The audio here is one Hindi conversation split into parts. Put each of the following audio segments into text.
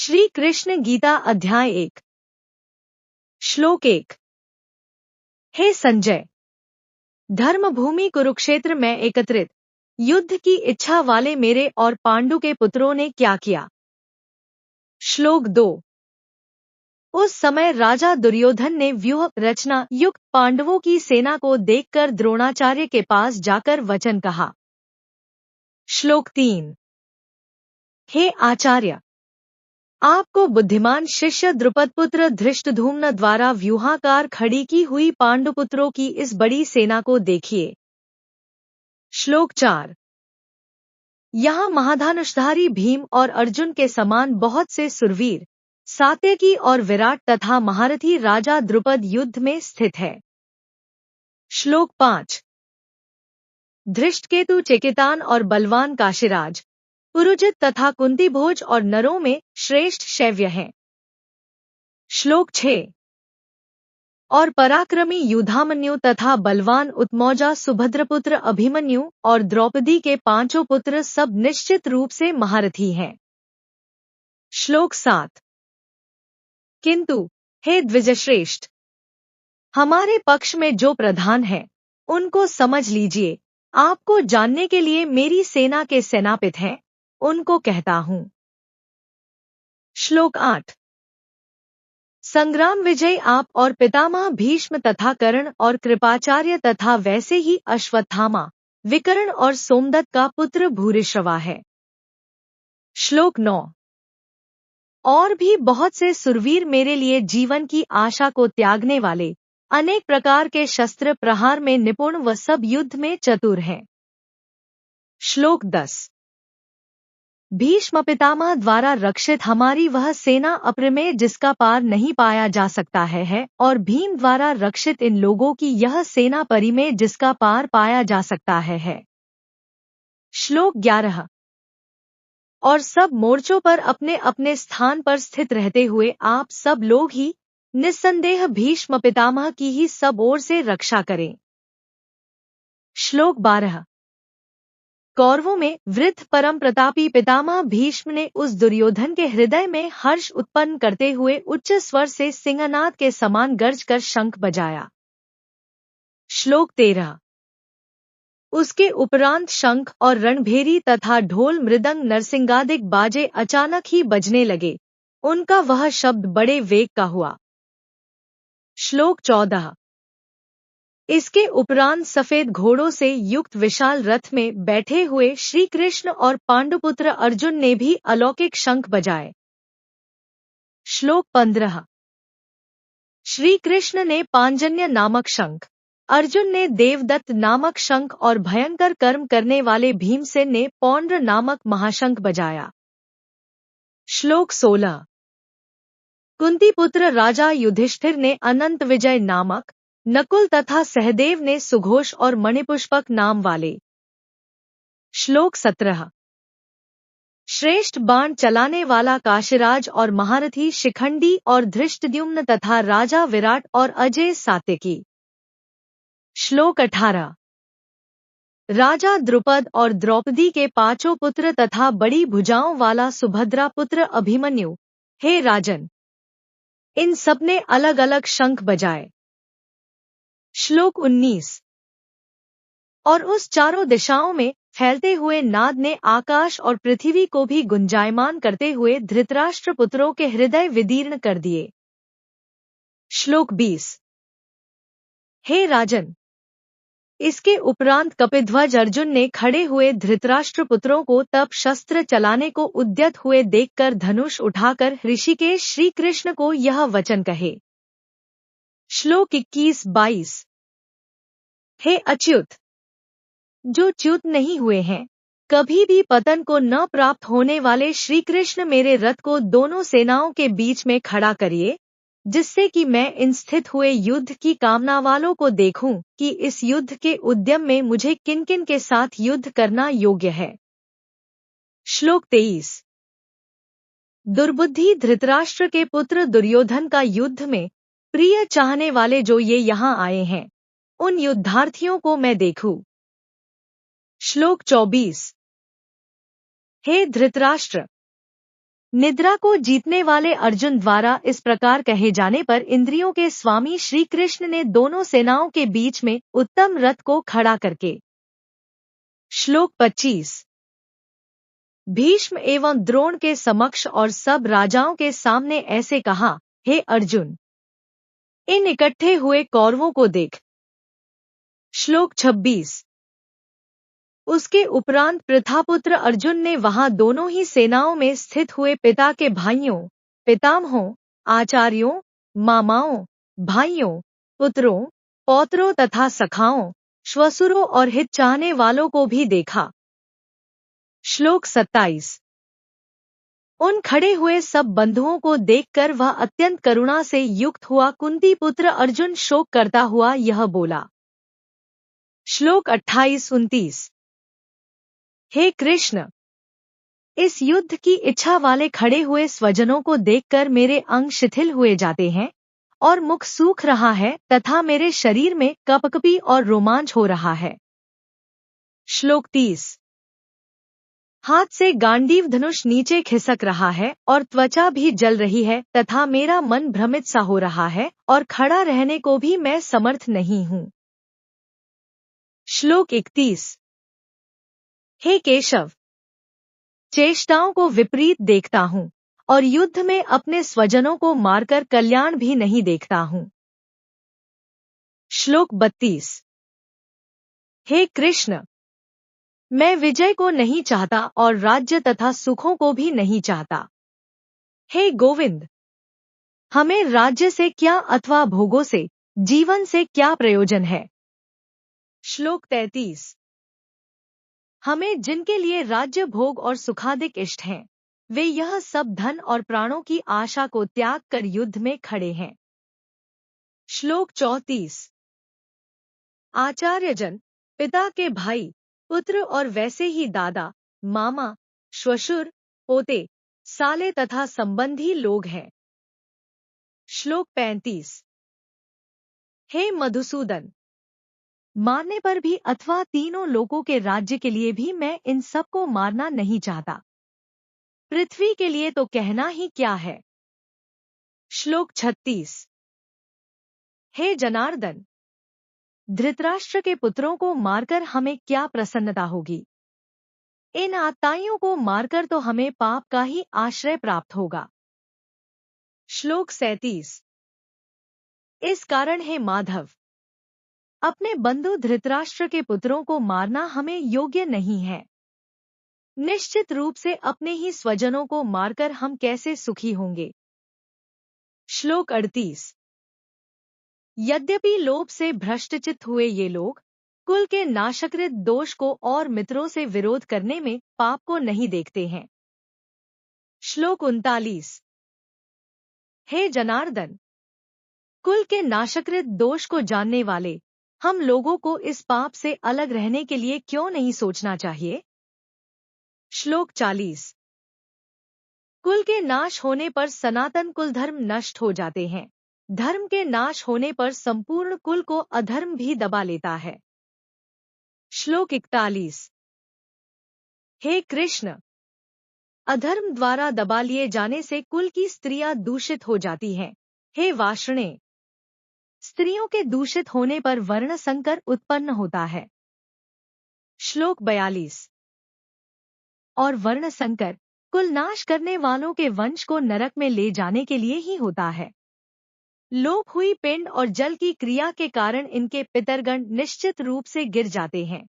श्री कृष्ण गीता अध्याय 1 श्लोक 1। हे संजय, धर्मभूमि कुरुक्षेत्र में एकत्रित युद्ध की इच्छा वाले मेरे और पांडु के पुत्रों ने क्या किया। श्लोक 2। उस समय राजा दुर्योधन ने व्यूह रचना युक्त पांडवों की सेना को देखकर द्रोणाचार्य के पास जाकर वचन कहा। श्लोक 3। हे आचार्य, आपको बुद्धिमान शिष्य द्रुपदपुत्र धृष्टद्युम्न द्वारा व्यूहाकार खड़ी की हुई पांडुपुत्रों की इस बड़ी सेना को देखिए। श्लोक 4। यहाँ महाधनुषधारी भीम और अर्जुन के समान बहुत से सुरवीर, सात्यकी और विराट तथा महारथी राजा द्रुपद युद्ध में स्थित है। श्लोक 5। धृष्टकेतु चेकितान और बलवान काशीराज, पुरुजित तथा कुंतीभोज और नरों में श्रेष्ठ शैव्य हैं। श्लोक 6। और पराक्रमी युधामन्यु तथा बलवान उत्मौजा सुभद्रपुत्र अभिमन्यु और द्रौपदी के पांचों पुत्र सब निश्चित रूप से महारथी हैं। श्लोक 7। किंतु हे द्विजश्रेष्ठ, हमारे पक्ष में जो प्रधान हैं, उनको समझ लीजिए। आपको जानने के लिए मेरी सेना के सेनापति हैं, उनको कहता हूं। श्लोक 8। संग्राम विजय आप और पितामह भीष्म तथा कर्ण और कृपाचार्य तथा वैसे ही अश्वत्थामा, विकर्ण और सोमदत्त का पुत्र भूरिश्रवा है। श्लोक 9। और भी बहुत से सुरवीर मेरे लिए जीवन की आशा को त्यागने वाले, अनेक प्रकार के शस्त्र प्रहार में निपुण व सब युद्ध में चतुर हैं। श्लोक 10। भीष्म पितामह द्वारा रक्षित हमारी वह सेना अप्रमेय जिसका पार नहीं पाया जा सकता है और भीम द्वारा रक्षित इन लोगों की यह सेना परिमेय जिसका पार पाया जा सकता है। श्लोक 11। और सब मोर्चों पर अपने अपने स्थान पर स्थित रहते हुए आप सब लोग ही निस्संदेह भीष्म पितामह की ही सब ओर से रक्षा करें। श्लोक 12। कौरवों में वृद्ध परम प्रतापी पितामह भीष्म ने उस दुर्योधन के हृदय में हर्ष उत्पन्न करते हुए उच्च स्वर से सिंहनाद के समान गर्ज कर शंख बजाया। श्लोक 13। उसके उपरांत शंख और रणभेरी तथा ढोल मृदंग नरसिंगादिक बाजे अचानक ही बजने लगे, उनका वह शब्द बड़े वेग का हुआ। श्लोक 14। इसके उपरांत सफेद घोड़ों से युक्त विशाल रथ में बैठे हुए श्री कृष्ण और पांडुपुत्र अर्जुन ने भी अलौकिक शंख बजाए। श्लोक 15। श्री कृष्ण ने पांजन्य नामक शंख, अर्जुन ने देवदत्त नामक शंख और भयंकर कर्म करने वाले भीमसेन ने पौंड्र नामक महाशंख बजाया। श्लोक 16। कुंतीपुत्र राजा युधिष्ठिर ने अनंत विजय नामक, नकुल तथा सहदेव ने सुघोष और मणिपुष्पक नाम वाले। श्लोक 17। श्रेष्ठ बाण चलाने वाला काशीराज और महारथी शिखंडी और धृष्टद्युम्न तथा राजा विराट और अजय सात्यकी। श्लोक 18। राजा द्रुपद और द्रौपदी के पांचों पुत्र तथा बड़ी भुजाओं वाला सुभद्रा पुत्र अभिमन्यु, हे राजन, इन सबने अलग अलग शंख बजाए। श्लोक 19। और उस चारों दिशाओं में फैलते हुए नाद ने आकाश और पृथ्वी को भी गुंजायमान करते हुए धृतराष्ट्र पुत्रों के हृदय विदीर्ण कर दिए। श्लोक 20। हे राजन, इसके उपरांत कपिध्वज अर्जुन ने खड़े हुए धृतराष्ट्र पुत्रों को तप शस्त्र चलाने को उद्यत हुए देखकर धनुष उठाकर ऋषिकेश श्री कृष्ण को यह वचन कहे। श्लोक 21-22। हे अच्युत, जो च्युत नहीं हुए हैं, कभी भी पतन को न प्राप्त होने वाले श्री कृष्ण मेरे रथ को दोनों सेनाओं के बीच में खड़ा करिए, जिससे कि मैं इन स्थित हुए युद्ध की कामना वालों को देखूं कि इस युद्ध के उद्यम में मुझे किन किन के साथ युद्ध करना योग्य है। श्लोक 23। दुर्बुद्धि धृतराष्ट्र के पुत्र दुर्योधन का युद्ध में प्रिय चाहने वाले जो ये यहाँ आए हैं, उन युद्धार्थियों को मैं देखूं। श्लोक 24। हे धृतराष्ट्र, निद्रा को जीतने वाले अर्जुन द्वारा इस प्रकार कहे जाने पर इंद्रियों के स्वामी श्री कृष्ण ने दोनों सेनाओं के बीच में उत्तम रथ को खड़ा करके श्लोक 25 भीष्म एवं द्रोण के समक्ष और सब राजाओं के सामने ऐसे कहा, हे अर्जुन, इन इकट्ठे हुए कौरवों को देख। श्लोक 26 उसके उपरांत प्रथापुत्र अर्जुन ने वहां दोनों ही सेनाओं में स्थित हुए पिता के भाइयों, पितामहों, आचार्यों, मामाओं, भाइयों, पुत्रों, पौत्रों तथा सखाओं, श्वसुरों और हित चाहने वालों को भी देखा। श्लोक 27 उन खड़े हुए सब बंधुओं को देखकर वह अत्यंत करुणा से युक्त हुआ कुंती पुत्र अर्जुन शोक करता हुआ यह बोला। श्लोक 28-29 हे कृष्ण, इस युद्ध की इच्छा वाले खड़े हुए स्वजनों को देखकर मेरे अंग शिथिल हुए जाते हैं और मुख सूख रहा है तथा मेरे शरीर में कपकपी और रोमांच हो रहा है। श्लोक 30 हाथ से गांडीव धनुष नीचे खिसक रहा है और त्वचा भी जल रही है तथा मेरा मन भ्रमित सा हो रहा है और खड़ा रहने को भी मैं समर्थ नहीं हूँ। श्लोक 31 हे केशव, चेष्टाओं को विपरीत देखता हूँ और युद्ध में अपने स्वजनों को मारकर कल्याण भी नहीं देखता हूँ। श्लोक 32 हे कृष्ण, मैं विजय को नहीं चाहता और राज्य तथा सुखों को भी नहीं चाहता। हे गोविंद, हमें राज्य से क्या अथवा भोगों से, जीवन से क्या प्रयोजन है। श्लोक 33 हमें जिनके लिए राज्य भोग और सुखादिक इष्ट हैं, वे यह सब धन और प्राणों की आशा को त्याग कर युद्ध में खड़े हैं। श्लोक 34 आचार्यजन, पिता के भाई, पुत्र और वैसे ही दादा, मामा, श्वशुर, पोते, साले तथा संबंधी लोग हैं। श्लोक 35 हे मधुसूदन, मारने पर भी अथवा तीनों लोगों के राज्य के लिए भी मैं इन सबको मारना नहीं चाहता। पृथ्वी के लिए तो कहना ही क्या है। श्लोक 36 हे जनार्दन, धृतराष्ट्र के पुत्रों को मारकर हमें क्या प्रसन्नता होगी। इन आताइयों को मारकर तो हमें पाप का ही आश्रय प्राप्त होगा। श्लोक 37 इस कारण हे माधव, अपने बंधु धृतराष्ट्र के पुत्रों को मारना हमें योग्य नहीं है। निश्चित रूप से अपने ही स्वजनों को मारकर हम कैसे सुखी होंगे। श्लोक 38 यद्यपि लोभ से भ्रष्टचित्त हुए ये लोग कुल के नाशकृत दोष को और मित्रों से विरोध करने में पाप को नहीं देखते हैं। श्लोक 39 हे जनार्दन, कुल के नाशकृत दोष को जानने वाले हम लोगों को इस पाप से अलग रहने के लिए क्यों नहीं सोचना चाहिए। श्लोक 40 कुल के नाश होने पर सनातन कुल धर्म नष्ट हो जाते हैं। धर्म के नाश होने पर संपूर्ण कुल को अधर्म भी दबा लेता है। श्लोक 41 हे कृष्ण, अधर्म द्वारा दबा लिए जाने से कुल की स्त्रियां दूषित हो जाती हैं। हे वार्ष्णे, स्त्रियों के दूषित होने पर वर्ण संकर उत्पन्न होता है। श्लोक 42 और वर्ण संकर कुल नाश करने वालों के वंश को नरक में ले जाने के लिए ही होता है। लोप हुई पिंड और जल की क्रिया के कारण इनके पितरगण निश्चित रूप से गिर जाते हैं।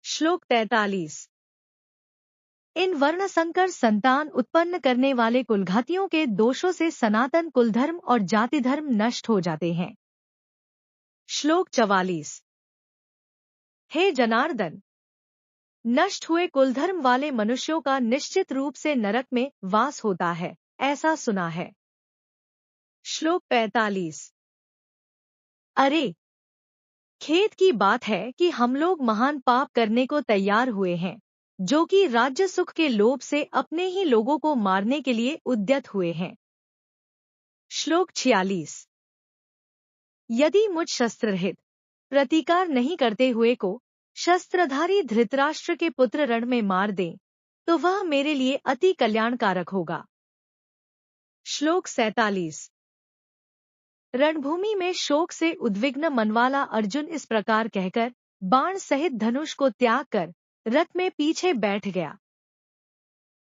श्लोक 43 इन वर्ण संकर संतान उत्पन्न करने वाले कुलघातियों के दोषों से सनातन कुलधर्म और जाति धर्म नष्ट हो जाते हैं। श्लोक 44 हे जनार्दन, नष्ट हुए कुलधर्म वाले मनुष्यों का निश्चित रूप से नरक में वास होता है, ऐसा सुना है। श्लोक 45 अरे, खेद की बात है कि हम लोग महान पाप करने को तैयार हुए हैं, जो कि राज्य सुख के लोभ से अपने ही लोगों को मारने के लिए उद्यत हुए हैं। श्लोक 46 यदि मुझ शस्त्ररहित प्रतिकार नहीं करते हुए को शस्त्रधारी धृतराष्ट्र के पुत्र रण में मार दें, तो वह मेरे लिए अति कल्याणकारक होगा। श्लोक 47। रणभूमि में शोक से उद्विग्न मनवाला अर्जुन इस प्रकार कहकर बाण सहित धनुष को त्याग कर रथ में पीछे बैठ गया।